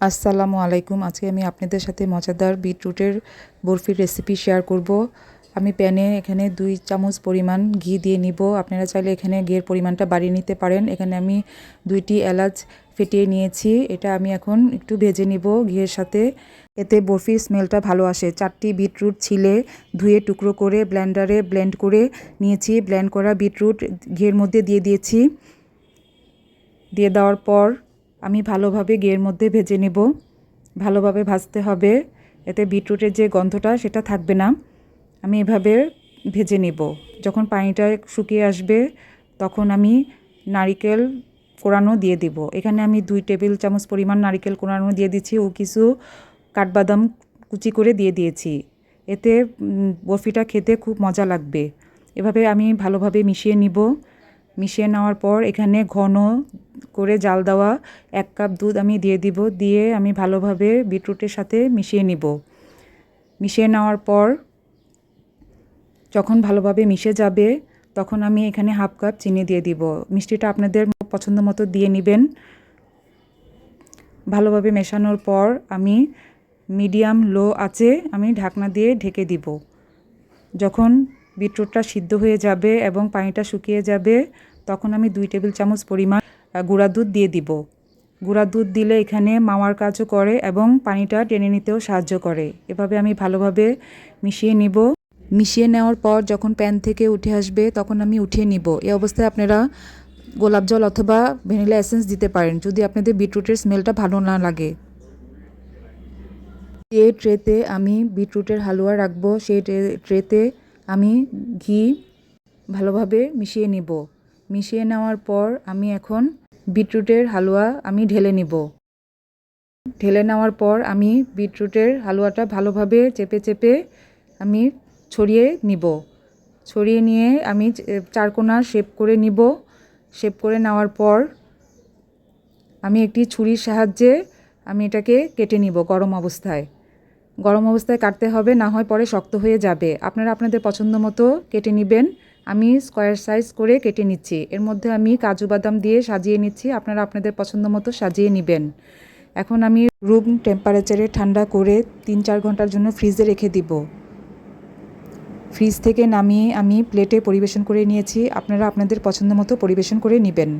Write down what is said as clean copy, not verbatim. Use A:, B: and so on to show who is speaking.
A: আসসালামু আলাইকুম। আজকে আমি আপনাদের সাথে মজাদার বিটরুটের বরফির রেসিপি শেয়ার করব। আমি প্যানে এখানে 2 চামচ পরিমাণ ঘি দিয়ে নিব। আপনারা চাইলে এখানে ঘিয়ের পরিমাণটা বাড়িয়ে নিতে পারেন। এখানে আমি 2টি এলাচ ফেটিয়ে নিয়েছি। এটা আমি এখন একটু ভেজে নিব ঘিয়ের সাথে। এতে বরফির স্মেলটা ভালো আসে। 4টি বিটরুট ছিলে ধুয়ে টুকরো করে ব্লেন্ডারে ব্লেন্ড করে নিয়েছি। ব্লেন্ড করা বিটরুট ঘিয়ের মধ্যে দিয়ে দিয়েছি। দিয়ে দেওয়ার পর আমি ভালোভাবে ঘিয়ের মধ্যে ভেজে নেব। ভালোভাবে ভাজতে হবে, এতে বিটরুটের যে গন্ধটা সেটা থাকবে না। আমি এভাবে ভেজে নেব। যখন পানিটা শুকিয়ে আসবে তখন আমি নারিকেল কোড়ানো দিয়ে দিব। এখানে আমি 2 টেবিল চামচ পরিমাণ নারিকেল কোড়ানো দিয়ে দিচ্ছি ও কিছু কাঠবাদাম কুচি করে দিয়ে দিয়েছি। এতে বরফিটা খেতে খুব মজা লাগবে। এভাবে আমি ভালোভাবে মিশিয়ে নিব। মিশিয়ে নেওয়ার পর এখানে ঘন করে জাল দেওয়া 1 কাপ দুধ আমি দিয়ে দিব। দিয়ে আমি ভালোভাবে বিটরুটের সাথে মিশিয়ে নিব। মিশিয়ে নেওয়ার পর যখন ভালোভাবে মিশে যাবে তখন আমি এখানে 1/2 কাপ চিনি দিয়ে দিব। মিষ্টিটা আপনাদের পছন্দ মতো দিয়ে নেবেন। ভালোভাবে মেশানোর পর আমি মিডিয়াম লো আঁচে আমি ঢাকনা দিয়ে ঢেকে দিব। যখন বিটরুটটা সিদ্ধ হয়ে যাবে এবং পানিটা শুকিয়ে যাবে তখন আমি 2 টেবিল চামচ পরিমাণ গুঁড়া দুধ দিয়ে দিব। গুঁড়া দুধ দিলে এখানে মাওয়ার কাজও করে এবং পানিটা টেনে নিতেও সাহায্য করে। এভাবে আমি ভালোভাবে মিশিয়ে নিব। মিশিয়ে নেওয়ার পর যখন প্যান থেকে উঠে আসবে তখন আমি উঠিয়ে নিব। এই অবস্থায় আপনারা গোলাপ জল অথবা ভ্যানিলা এসেন্স দিতে পারেন যদি আপনাদের বিটরুটের স্মেলটা ভালো না লাগে। যে ট্রেতে আমি বিটরুটের হালুয়া রাখবো সেই ট্রেতে আমি ঘি ভালোভাবে মিশিয়ে নিব। মিশিয়ে নেওয়ার পর আমি এখন বিটরুটের হালুয়া আমি ঢেলে নিব। ঢেলে নেওয়ার পর আমি বিটরুটের হালুয়াটা ভালোভাবে চেপে চেপে আমি ছড়িয়ে নিব। ছড়িয়ে নিয়ে আমি চারকোনা শেপ করে নিব। শেপ করে নেওয়ার পর আমি একটি ছুরির সাহায্যে আমি এটাকে কেটে নিব। গরম অবস্থায় কাটতে হবে, না হয় পরে শক্ত হয়ে যাবে। আপনারা আপনাদের পছন্দ মতো কেটে নেবেন। আমি স্কোয়ার সাইজ করে কেটে নিচ্ছি। এর মধ্যে আমি কাজু বাদাম দিয়ে সাজিয়ে নিচ্ছি। আপনারা আপনাদের পছন্দ মতো সাজিয়ে নেবেন। এখন আমি রুম টেম্পারেচারে ঠান্ডা করে 3-4 ঘন্টার জন্য ফ্রিজে রেখে দিব। ফ্রিজ থেকে নামিয়ে আমি প্লেটে পরিবেশন করে নিয়েছি। আপনারা আপনাদের পছন্দ মতো পরিবেশন করে নেবেন।